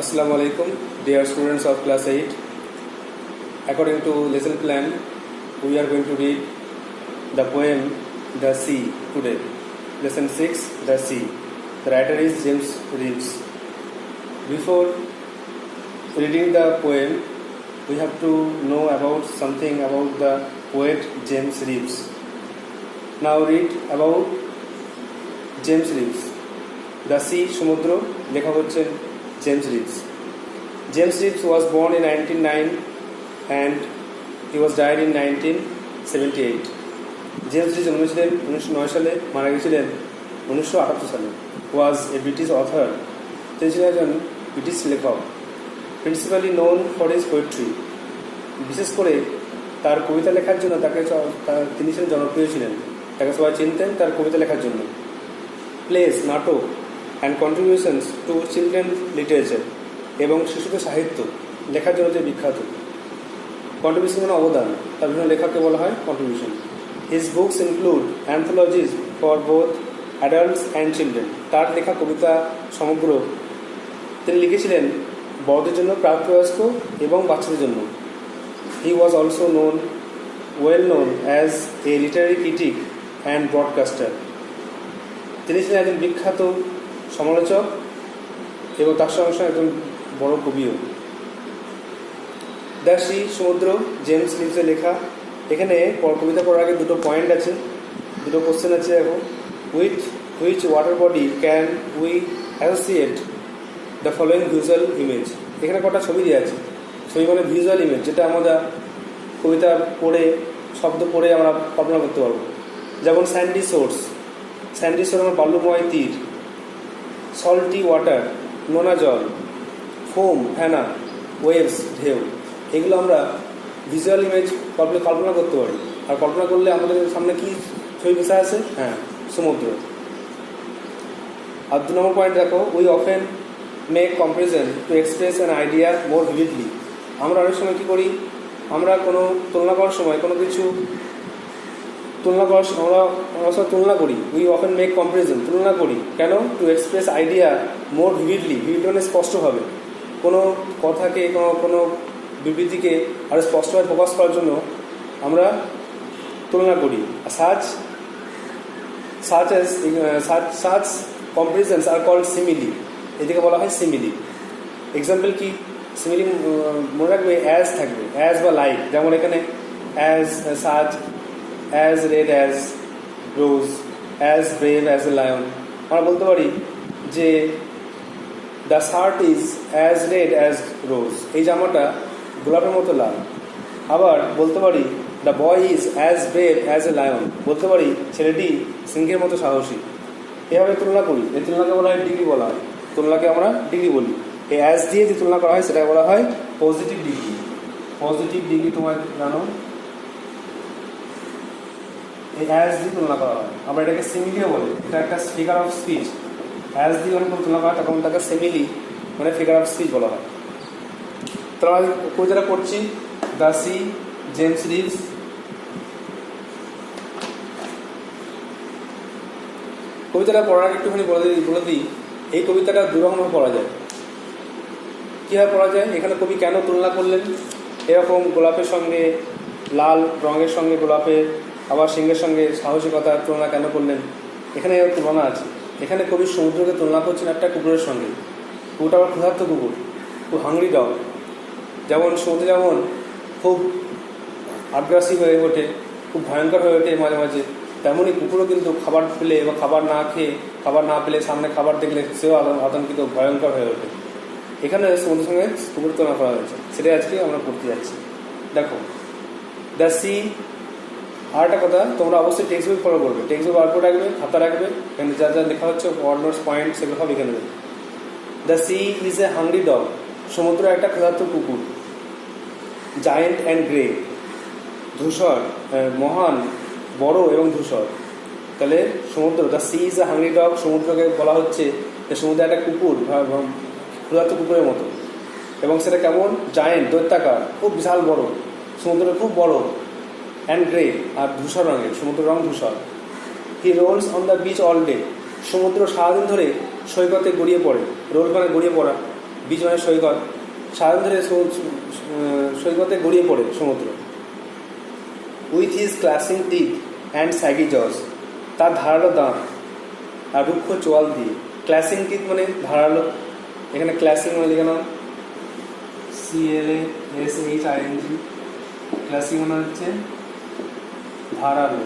Assalamu alaikum, dear students of class 8. According to lesson plan, we are going to read the poem The Sea today. Lesson 6, The Sea. The writer is James Reeves. Before reading the poem, we have to know about something about the poet James Reeves. Now read about James Reeves. The Sea, সমুদ্র, লেখক হচ্ছেন James Reeves. James Reeves was born in 1909 and he was died in 1978. James Reeves জন্মেছিলেন 1909 সালে, মারা গেছিলেন 1978 সালে. Was a British author. তিনি ছিলেন একজন ব্রিটিশ লেখক. Principally known for his poetry. বিশেষ করে তার কবিতা লেখার জন্য তিনি ছিলেন জনপ্রিয় ছিলেন. তাকে সবাই চিনতেন তার কবিতা লেখার জন্য. Plays, নাটক and contributions to children literature এবং শিশুদের সাহিত্য লেখার জন্য যে বিখ্যাত. কন্ট্রিবিউশন মানে অবদান, তার বিভিন্ন লেখাকে বলা হয় contribution. His books include anthologies for both adults and children. তার লেখা কবিতা সমগ্র তিনি লিখেছিলেন বড়দের জন্য, প্রাপ্তবয়স্ক এবং বাচ্চাদের জন্য. He was also well known as a literary critic and broadcaster. তিনি ছিলেন একজন বিখ্যাত সমালোচক এবং তার সঙ্গে সঙ্গে একজন বড় কবিও. দ্য সি, সমুদ্র, জেমস লিভসের লেখা. এখানে কবিতা পড়ার আগে দুটো পয়েন্ট আছে, দুটো কোশ্চেন আছে. দেখো, with which water body can we associate the following visual image. এখানে কটা ছবি দেওয়া আছে. ছবি মানে ভিজুয়াল ইমেজ, যেটা আমরা কবিতা পড়ে শব্দ পড়ে আমরা কল্পনা করতে পারবো. যেমন স্যান্ডি সোর্স, স্যান্ডি সোর্স আমার বালুময় তীর. সল্টি ওয়াটার, নোনা জল. ফোম, ফেনা. ওয়েভস, ঢেউ. এগুলো আমরা ভিজুয়াল ইমেজ কল্পনা করতে পারি. আর কল্পনা করলে আমাদের সামনে কি ছবি ভেসে আসে? হ্যাঁ, সমুদ্র. আর 2 নম্বর পয়েন্ট দেখো, we often make comparison to express an idea more vividly. আমরা অনেক সময় কী করি, আমরা কোনো তুলনা করার সময় কোনো কিছু আমরা তুলনা করি. উই অফেন মেক কম্পারিজন, তুলনা করি. কেন? To express idea more vividly. Vivid মানে স্পষ্টভাবে কোনো কথাকে, কোনো বিবৃতিকে আরও স্পষ্টভাবে প্রকাশ করার জন্য আমরা তুলনা করি. Such comparisons are called simile. এদিকে বলা হয় সিমিলি. এক্সাম্পল কি? সিমিলি মনে রাখবে, অ্যাজ থাকবে, অ্যাজ বা লাইক. যেমন এখানে as, such, as red as rose, as brave as a lion. আমরা বলতে পারি যে the shirt is as red as rose. এই জামাটা গোলাপের মতো লাল. আবার বলতে পারি the boy is as brave as a lion. বলতে পারি ছেলেটি সিংহের মতো সাহসী. এভাবে তুলনা করি. এই তুলনাকে বলা হয় ডিগ্রি বলা হয়. তুলনাকে আমরা ডিগ্রি বলি. এই অ্যাজ দিয়ে যে তুলনা করা হয় সেটা বলা হয় পজিটিভ ডিগ্রি. পজিটিভ ডিগ্রি তোমরা জানো, এই অ্যাজ দিয়ে তুলনা করা হয়. আমরা এটাকে সিমিলিও বলি. এটা একটা ফিগার অফ স্পিচ. অ্যাজ দিয়ে যখন তুলনা করা হয় তখন তাকে সিমিলি মানে ফিগার অফ স্পিচ বলা হয়. তো আমরা কবিতাটা পড়ছি, দ্য সি, জেমস রিভস. কবিতাটা পড়ার আগে একটুখানি বলে দিই এই কবিতাটা দুরকমভাবে পড়া যায়. কীভাবে পড়া যায়? এখানে কবি কেন তুলনা করলেন? এরকম গোলাপের সঙ্গে, লাল রঙের সঙ্গে গোলাপের, আবার সিংহের সঙ্গে সাহসিকতার তুলনা কেন করলেন? এখানে তুলনা আছে. এখানে কবি সমুদ্রকে তুলনা করছেন একটা কুকুরের সঙ্গে. কুকুরটা আবার ক্ষুধার্ত কুকুর, খুব হাংরি ডগ. যেমন সমুদ্রে যেমন খুব আগ্রাসী হয়ে ওঠে, খুব ভয়ঙ্কর হয়ে ওঠে মাঝে মাঝে, তেমনই কুকুরও কিন্তু খাবার পেলে বা খাবার না পেলে সামনে খাবার দেখলে সেও আতঙ্কিত, ভয়ঙ্কর হয়ে ওঠে. এখানে সমুদ্রের সঙ্গে কুকুরের তুলনা করা হয়েছে. সেটাই আজকে আমরা পড়তে যাচ্ছি. দেখো, দ্য সি. আর একটা কথা, তোমরা অবশ্যই টেক্সট বুক ফলো করবে. টেক্সট বুক বার করে রাখবে, খাতা রাখবে. এখানে যা যা লেখা হচ্ছে ওয়ার্ড পয়েন্ট সেগুলো সব এখানে দেবে. The sea is a hungry dog. সমুদ্র একটা ক্ষুধার্ত কুকুর. Giant and grey. ধূসর, মহান, বড় এবং ধূসর. তাহলে সমুদ্র, the sea is a hungry dog. সমুদ্রকে বলা হচ্ছে যে সমুদ্রে একটা কুকুর, ক্ষুধার্ত কুকুরের মতো. এবং সেটা কেমন? জায়েন্ট, দৈত্যাকার, খুব বিশাল বড়. সমুদ্রটা খুব বড়. অ্যান্ড গ্রে, আর ধূসর রঙের, সমুদ্র রঙ ধূসর. He rolls on the beach all day. সমুদ্র সারাদিন ধরে সৈকতে গড়িয়ে পড়ে. রোল মানে গড়িয়ে পড়া. বিচ মানে সৈকত, সারাদিন ধরে সৈকতে গড়িয়ে পড়ে সমুদ্র। With his clashing teeth and shaggy jaws, তার ধারালো দাঁত আর রুক্ষ চোয়াল দিয়ে। ক্লাসিং টিথ মানে ধারালো, এখানে ক্লাসিং মানে লিখে নাও CLASHING, ক্লাসিং মানে হচ্ছে ধারালো,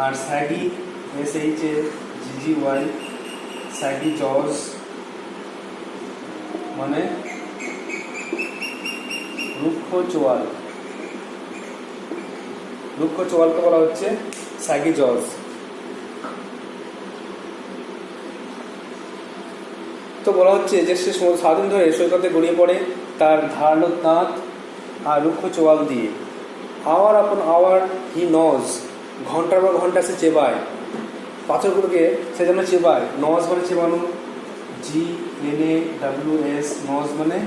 আর স্যাগি SHAGGY, স্যাগি জজ মানে রুক্ষ চোয়াল, রুক্ষ চোয়ালকে বলা হচ্ছে স্যাগি জজ। তো বলা হচ্ছে যে সে সারাদিন ধরে সৈকতে গড়িয়ে পড়ে তার ধারালো দাঁত আর রুক্ষ চোয়াল দিয়ে। আওয়ার আপন আওয়ার হি নজ, ঘন্টার পর ঘন্টা সে চেবায় পাথরগুলোকে, সে যেন চেবায়। নজ মানে চেবানো, GNAWS, নজ মানে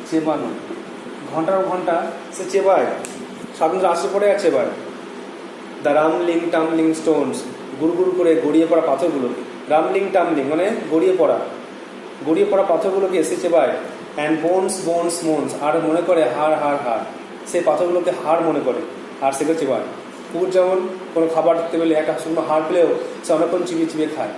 চেবানো। ঘন্টার পর ঘন্টা সে চেবায়, সারাদিন ধরে আসে পড়ে আর চেবায়। দ্য রামলিং টামলিং স্টোনস, গুড় গুড় করে গড়িয়ে পড়া পাথরগুলোকে। রামলিং টামলিং মানে গড়িয়ে পড়া, গড়িয়ে পড়া পাথরগুলোকে এসে চেবায়। অ্যান্ড বোনস বোনস মোনস, আর মনে করে হাড় হাড় হাড়, সে পাথরগুলোকে হাড় মনে করে আর সেগুলো চেবায়। কুকুর যেমন কোনো খাবার টেবিলে একটা শুকনো হাড় পেলেও সে অনেকক্ষণ চিবিয়ে চিবিয়ে খায়,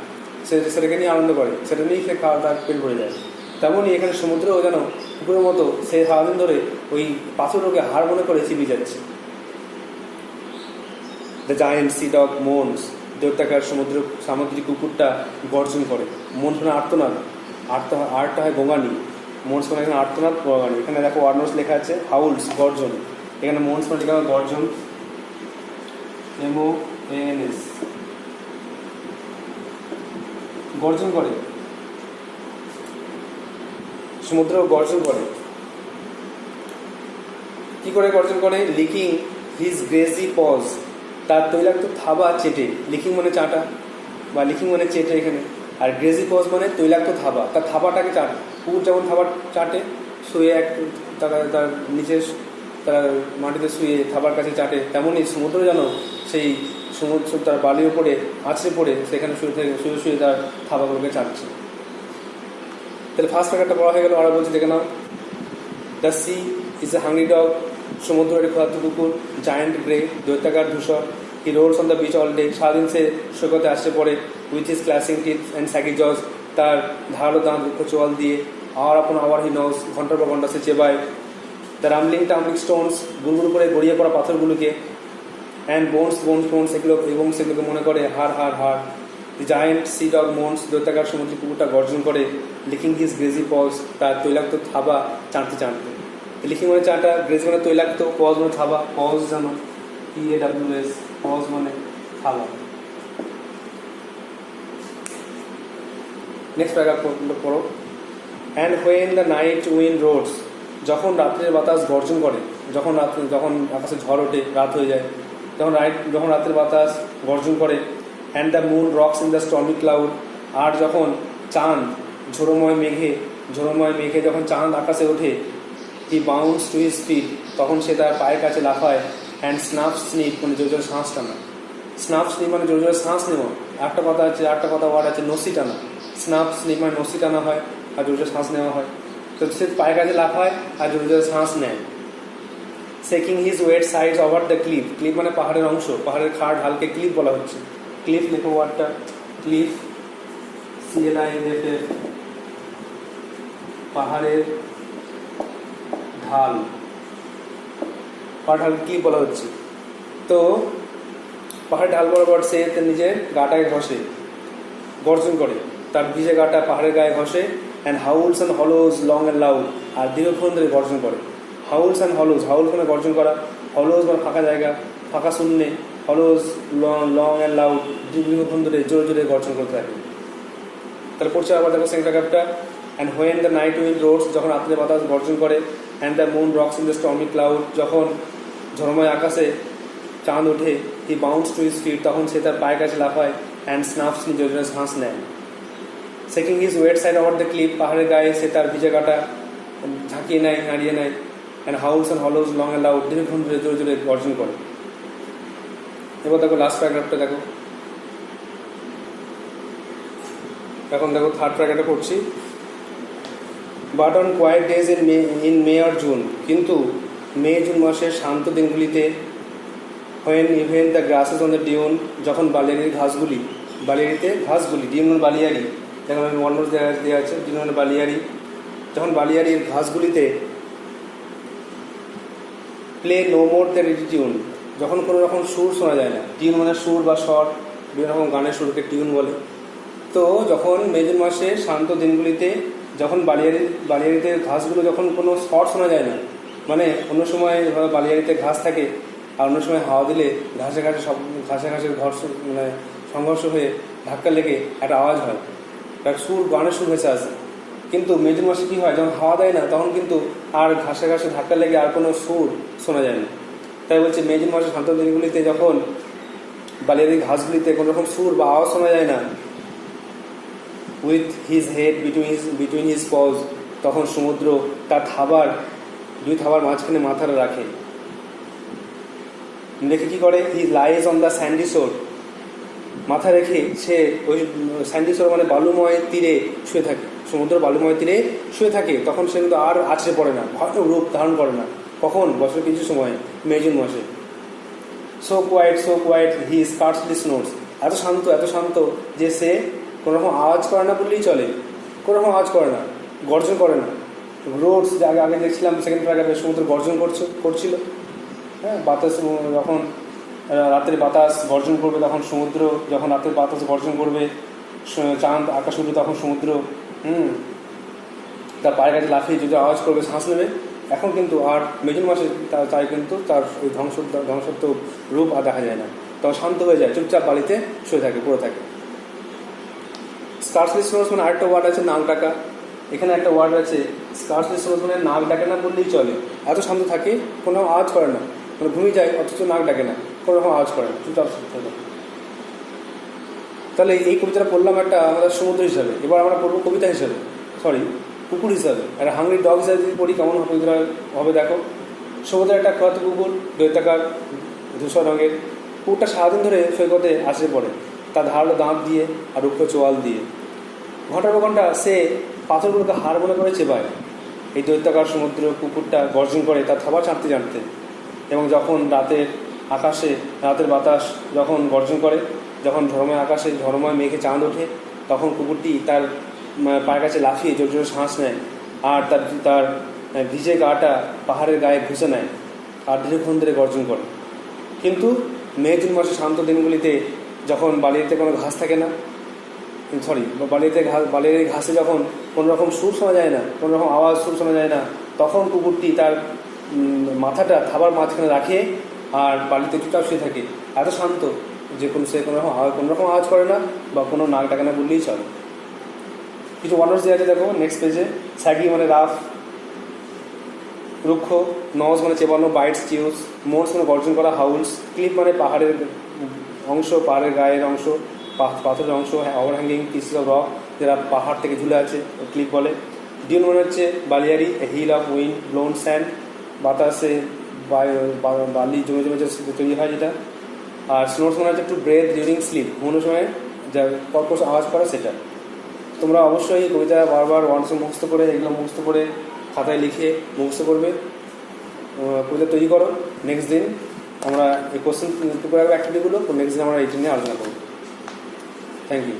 সে সেটাকে নিয়ে আনন্দ করে, সেটা নিয়েই সে খাওয়া তার পেট ভরে যায়। তেমনই এখানে সমুদ্রেও যেন কুকুরের মতো সে সারাদিন ধরে ওই পাথরগুলোকে হাড় মনে করে চিবিয়ে যাচ্ছে। দ্য জায়েন্ট সি ডগ মোনস, দৈত্যাকার সামুদ্রিক কুকুরটা গর্জন করে। মোনস মানে আর্তনাদ, আর্টটা হয় গোঙানি, মোনস মানে এখানে আর্তনাদ গোঙানি। এখানে দেখো ওয়ার্ডনোটস লেখা আছে হাউলস গর্জন, এখানে মোনস মানে লেখা হয় গর্জন, MOANS, গর্জন করে, সমুদ্র গর্জন করে। কি করে গর্জন করে? লিকিং হিজ গ্রেজি পজ, তার তৈলাক্ত থাবা চেটে। লিকিং মানে চাটা বা লিকিং মানে চেটে এখানে, আর গ্রেজি পজ মানে তৈলাক্ত থাবা, তার থাবাটাকে চাটে। কুকুর যেমন থাবা চাটে শুয়ে, তার নিচে তারা মাটিতে শুয়ে থাবার কাছে চাটে, তেমনই সমুদ্র যেন সেই সমুদ্র তার বালির উপরে আছড়ে পড়ে সেখানে শুয়ে শুয়ে তার থাবাগুলোকে চাটছে। তাহলে ফার্স্ট প্যাকেটটা পড়া হয়ে গেল। ওরা বলছে দেখে নাও, the sea is a hungry dog, সমুদ্র একটি ক্ষুধার্ত কুকুর। জায়ান্ট গ্রে, দৈত্যাকার ধূসর। He rolls on the beach all day, সারাদিন সে সৈকতে আসতে পড়ে। With his clashing teeth and shaggy jaws, তার ধারালো দাঁত রুক্ষ চোয়াল দিয়ে। আওয়ার আপন আওয়ার হি নজ, ঘন্টার পর ঘন্টা সে চেবায়। দ্য রামলিং টামলিং স্টোনস, গুড়গুড় করে গড়িয়ে পড়া পাথরগুলোকে। অ্যান্ড বোনস বোনস বোনস, সেগুলোকে মনে করে হাড় হাড় হাড়। দি জায়েন্ট সি ডগ মোনস, দৈত্যাকার সমুদ্রের কুকুরটা গর্জন করে। লিকিং হিজ গ্রেজি পজ, তার তৈলাক্ত থাবা চাটতে চাটতে। লিকিং মানে চাটা, গ্রেজি মানে তৈলাক্ত, পজ মানে থাবা। পজ জানো, PAWS, পজ মানে থাবা। নেক্সট প্যারাগ্রাফ পড়ো। And when the night wind roars, যখন রাত্রের বাতাস গর্জন করে, যখন আকাশে ঝড় ওঠে, রাত হয়ে যায়, যখন রাতের বাতাস গর্জন করে। And the moon rocks in the stormy cloud, আর যখন চাঁদ ঝোড়োময় মেঘে যখন চাঁদ আকাশে ওঠে। He bounce to his feet, তখন সে তার পায়ের কাছে লাফায়। অ্যান্ড স্নাফ স্নিপ মানে জোরে জোরে শ্বাস টানা। স্নাফ স্নিপ মানে জোরে জোরে শ্বাস নেওয়া। একটা কথা ওয়ার্ড আছে নসি টানা। স্নাফ স্নিপ মানে নসি টানা হয় আর জোরে জোরে শ্বাস নেওয়া হয়। তো সে পায়ের কাছে লাফায় আর জোরে জোরে শ্বাস নেয়। Checking his weight sides over the cliff, cliff মানে পাহাড়ের অংশ, পাহাড়ের খাড় ঢালকে ক্লিফ বলা হচ্ছে। ক্লিফ লেখো ওয়ার্ডটা, ক্লিফ CLIFF, পাহাড়ের ঢাল, পাহাড় ঢাল ক্লিফ বলা হচ্ছে। তো পাহাড়ের ঢাল বরাবর সে নিজের গাটায় ঘষে, গর্জন করে, তার ভিজে গাটা পাহাড়ের গায়ে ঘষে। And howls and hollos long and loud, আর দীর্ঘক্ষণ ধরে গর্জন করে। হাউলস অ্যান্ড হলোজ, হাউল মানে গর্জন করা, হলোজ মানে ফাঁকা জায়গা, ফাঁকা শূন্যে, হলোজ লং অ্যান্ড লাউড, দীর্ঘক্ষণ ধরে জোরে জোরে গর্জন করতে থাকে। তাহলে পড়ছে আবার দেখো সেকেন্ড প্যারাগ্রাফটা। And when the night wind roars, যখন রাত্রে বাতাস গর্জন করে। And the moon rocks in the stormy cloud, যখন ঝড়ময় আকাশে চাঁদ ওঠে। He bounce to his feet, তখন সে তার পায়ের কাছে লাফায়। অ্যান্ড স্নাফস জোরে জোরে শ্বাস নেয়। Checking his weight side over the cliff, পাহাড়ের গায়ে সে তার ভিজে গাটা ঝাঁকিয়ে নেয়, নাড়িয়ে নেয়। And howls and hollos long and loud, দীর্ঘক্ষণ ধরে জোরে জোরে গর্জন করে। এবার দেখো লাস্ট প্যারাগ্রাফটা দেখো। এখন দেখো থার্ড প্যারাগ্রাফটা পড়ছি। But on quiet days in May আর জুন, কিন্তু মে জুন মাসের শান্ত দিনগুলিতে, when even the grasses on the dune, যখন বালিয়ারির ঘাসগুলি, বালিয়ারিতে ঘাসগুলি, ডিউন বালিয়ারি, যেমন আমি ওয়ানরোজ দেওয়া আছে, ডিউন বালিয়ারি, যখন বালিয়ারির ঘাসগুলিতে play no more the tune, যখন কোনো রকম সুর শোনা যায় না, টিউন মানে সুর বা স্বর, বিভিন্ন রকম গানের সুরকে টিউন বলে। তো যখন মে জুন মাসে শান্ত দিনগুলিতে যখন বালিয়ারিতে ঘাসগুলো যখন কোনো স্বর শোনা যায় না, মানে অন্য সময় বালিয়ারিতে ঘাস থাকে আর অন্য সময় হাওয়া দিলে ঘাসে ঘাসের মানে সংঘর্ষ হয়ে ধাক্কা লেগে একটা আওয়াজ হয়, একটা সুর, গানের সুর ভেসে আসে। কিন্তু মে জুন মাসে কী হয়, যখন হাওয়া দেয় না তখন কিন্তু আর ঘাসে ধাক্কা লেগে আর কোনো সুর শোনা যায় না। তাই বলছে মে জুন মাসে শান্ত দিনগুলিতে যখন বালিয়ারি ঘাসগুলিতে কোনো রকম সুর বা আওয়াজ শোনা যায় না, with his head between his pause, তখন সমুদ্র তার দুই থাবার মাঝখানে মাথাটা রাখে, রেখে কী করে, হি লাইজ অন দ্য স্যান্ডি শোর, মাথা রেখে সে ওই স্যান্ডি শোর মানে বালুময় তীরে শুয়ে থাকে, সমুদ্র বালুময় তীরে শুয়ে থাকে। তখন সে কিন্তু আর আছড়ে পড়ে না, ভয়ানক রূপ ধারণ করে না। কখন? বছর কিছু সময়, মে জুন মাসে। সো কোয়াইট হি স্কার্টসলি স্নোরস, এত শান্ত যে সে কোনো রকম আওয়াজ করে না বললেই চলে, কোনো রকম আওয়াজ করে না, গর্জন করে না। রোডস আগে দেখছিলাম সেকেন্ড প্যারাগ্রাফে, সমুদ্র গর্জন করছিল, হ্যাঁ, বাতাস যখন রাতের বাতাস গর্জন করবে তখন সমুদ্র, যখন রাতের বাতাস গর্জন করবে, চাঁদ আকাশ উঠবে তখন সমুদ্র তার পায়ের কাছে লাফিয়ে যদি আওয়াজ করবে, শ্বাস নেবে। এখন কিন্তু আর মে জুন মাসে তাই কিন্তু তার ওই ধ্বংসাত্মক রূপ আর দেখা যায় না, তখন শান্ত হয়ে যায়, চুপচাপ বাড়িতে শুয়ে থাকে, পড়ে থাকে। স্কার্সলি স্নোরস মানে আরেকটা ওয়ার্ড আছে, নাক ডাকা। এখানে একটা ওয়ার্ড আছে স্কার্সলি স্নোরস মানে নাক ডাকে না বললেই চলে, এত শান্ত থাকে, কোনো আওয়াজ করে না, মানে ঘুমিয়ে যায় অথচ নাক ডাকে না, কোনো রকম আওয়াজ করে না, চুপচাপ থাকে। তাহলে এই কবিতাটা পড়লাম একটা আমাদের সমুদ্র হিসাবে, এবার আমরা পড়বো কবিতা হিসাবে, কুকুর হিসাবে। একটা হাংরি ডগ হিসাবে যদি পড়ি কেমন হবে দেখো। সমুদ্রের একটা ক্ষত কুকুর, দৈত্যাকার, ধূসর রঙের। কুকুরটা সারাদিন ধরে সৈকতে আছড়ে পড়ে, তার ধারালো দাঁত দিয়ে আর রুক্ষ চোয়াল দিয়ে। ঘন্টার পর ঘন্টা সে পাথরগুলোকে হার মনে করে চেবায়। এই দৈত্যাকার সমুদ্র কুকুরটা গর্জন করে তার থাবা ছাড়তে, এবং যখন রাতের বাতাস যখন গর্জন করে, যখন ঝড়ময় আকাশে ঝড়ময় মেঘে চাঁদ ওঠে, তখন কুকুরটি তার পায়ের কাছে লাফিয়ে জোর জোরে শ্বাস নেয়, আর তার ভিজে গাটা পাহাড়ের গায়ে ঘুষে নেয়, আর দীর্ঘক্ষণ ধরে গর্জন করে। কিন্তু মে জুন মাসে শান্ত দিনগুলিতে যখন বালিতে কোনো ঘাস থাকে না, বালির ঘাসে যখন কোনো রকম সুর শোনা যায় না, কোনো রকম সুর শোনা যায় না, তখন কুকুরটি তার মাথাটা থাবার মাঝখানে রাখে আর বালিতে চুপচাপ শুয়ে থাকে, এত শান্ত যে সে কোনো রকম আওয়াজ করে না বা কোনো নাক ডাকে না বললেই চলে। কিছু ওয়ার্ডস দেওয়া আছে দেখো নেক্সট পেজে। স্যাগি মানে রাফ, রুক্ষ, নজ মানে চেবানো, বাইটস চিউস, মোর্স মানে গর্জন করা, হাউলস, ক্লিপ মানে পাহাড়ের অংশ, পাহাড়ের গায়ের অংশ, পাথরের অংশ, ওভারহ্যাঙ্গিং পিসেস অফ রক, যারা পাহাড় থেকে ঝুলে আছে, ক্লিপ বলে। ডিউন মানে হচ্ছে বালিয়ারি, hill of wind blown sand, বাতাসে বালি জমে তৈরি হয় যেটা। আর স্নোর্স মানে হচ্ছে একটু ব্রেথ ডিউরিং স্লিপ, ঘুমানোর সময় যা কর্কশ আওয়াজ করা সেটা। তোমরা অবশ্যই কবিতা বারবার ওয়ান্স মুখস্থ করে, এগুলো মুখস্থ করে খাতায় লিখে মুখস্থ করবে, কবিতা তৈরি করো। নেক্সট দিন আমরা এই কোশ্চেন অ্যাক্টিভিটিগুলো নেক্সট দিন আমরা এইটা নিয়ে আলোচনা করবো। Thank you.